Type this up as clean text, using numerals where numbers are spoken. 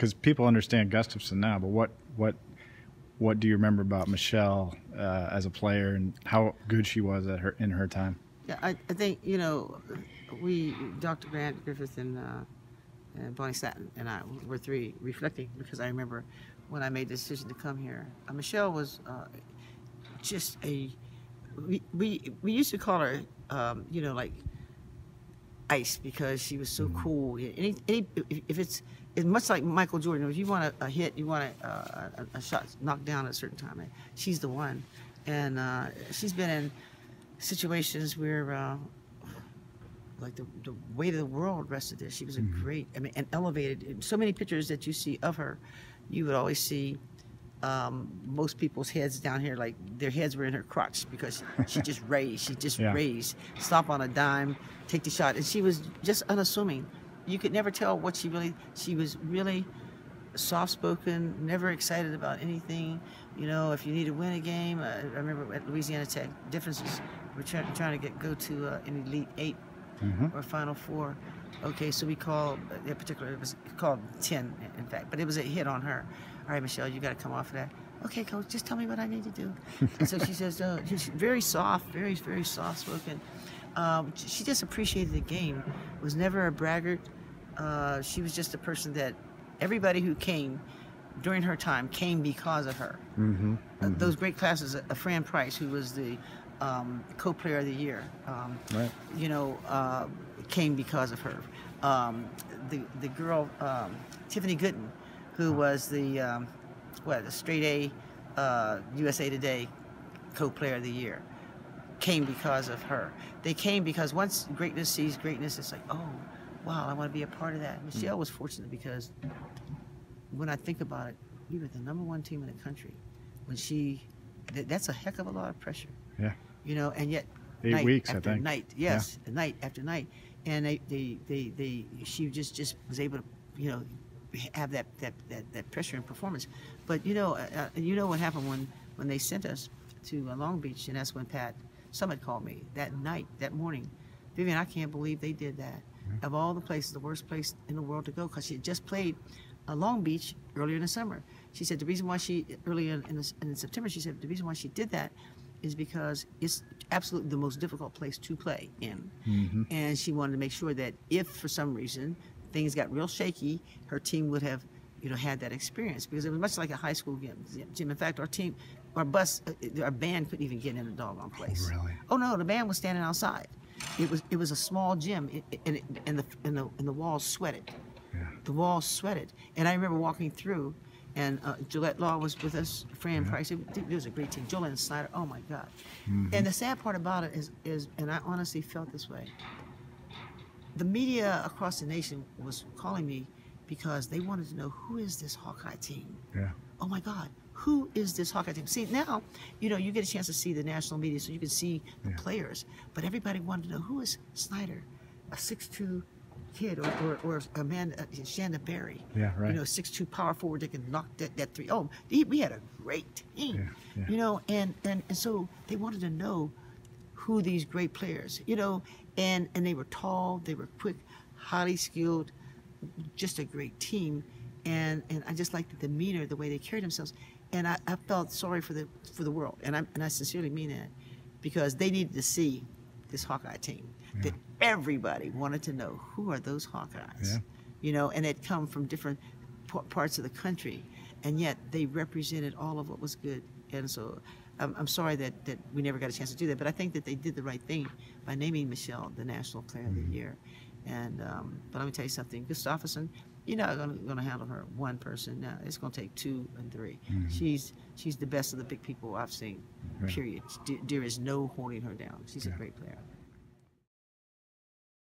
because people understand Gustafson now, but what do you remember about Michelle as a player and how good she was in her time? Yeah, I think, Dr. Grant Griffith and Bonnie Slatton and I were three reflecting, because I remember when I made the decision to come here, Michelle was just we used to call her, like ice, because she was so cool. If it's much like Michael Jordan, if you want a hit, you want a shot knocked down at a certain time, she's the one. And she's been in situations where like the weight of the world rested there. She was a great, and elevated. So many pictures that you see of her, you would always see most people's heads down here, like their heads were in her crotch, because she just raised. She just raised, stop on a dime, take the shot, and she was just unassuming. You could never tell what she was really soft-spoken, never excited about anything. If you need to win a game, I remember at Louisiana Tech, differences. We're trying to go to an Elite 8 or Final 4. Okay, so we called that particular, it was called 10, in fact, but it was a hit on her. All right, Michelle, you got to come off of that. Okay, coach, just tell me what I need to do. And so she says, she's very soft, very, very soft-spoken. She just appreciated the game, was never a braggart. She was just a person that everybody who came during her time came because of her. Those great classes, Fran Price, who was the co-player of the year, came because of her. The girl, Tiffany Gooden, who was the straight A USA Today co-player of the year, came because of her. They came because once greatness sees greatness, it's like, oh, wow, I want to be a part of that. Michelle was fortunate, because when I think about it, we were the #1 team in the country. When that's a heck of a lot of pressure. Yeah. And yet 8 weeks, after I think. night, yes, night after night, and she just was able to, have that pressure and performance. But what happened when they sent us to Long Beach, and that's when Pat Summit called me that night, that morning. Vivian, I can't believe they did that. Of all the places, the worst place in the world to go, because she had just played Long Beach earlier in the summer. She said the reason why in September, she said the reason why she did that is because it's absolutely the most difficult place to play in. And she wanted to make sure that if for some reason things got real shaky, her team would have, had that experience, because it was much like a high school gym. In fact, our band couldn't even get in the doggone place. Oh, really? Oh no, the band was standing outside. It was a small gym, and the walls sweated. Yeah. The walls sweated, and I remember walking through, and Gillette Law was with us, Fran Price. It was a great team. Jolene Snyder, oh my God. And the sad part about it is, and I honestly felt this way, the media across the nation was calling me because they wanted to know, who is this Hawkeye team? Yeah. Oh my God, who is this Hawkeye team? See, now, you get a chance to see the national media, so you can see the players, but everybody wanted to know, who is Snyder, a 6'2" kid, or a man, Shanda Berry, 6'2" power forward that can knock that three. Oh, we had a great team, and so they wanted to know who these great players, and they were tall, they were quick, highly skilled, just a great team, and I just liked the demeanor, the way they carried themselves, and I felt sorry for the world, and I sincerely mean that, because they needed to see this Hawkeye team. That everybody wanted to know, who are those Hawkeyes? And they'd come from different parts of the country, and yet they represented all of what was good. And so I'm sorry that we never got a chance to do that, but I think that they did the right thing by naming Michelle the National Player of the Year. And but let me tell you something, Gustafson, you're not going to handle her one person. No, it's going to take 2 and 3. She's the best of the big people I've seen, period. There is no holding her down. She's a great player.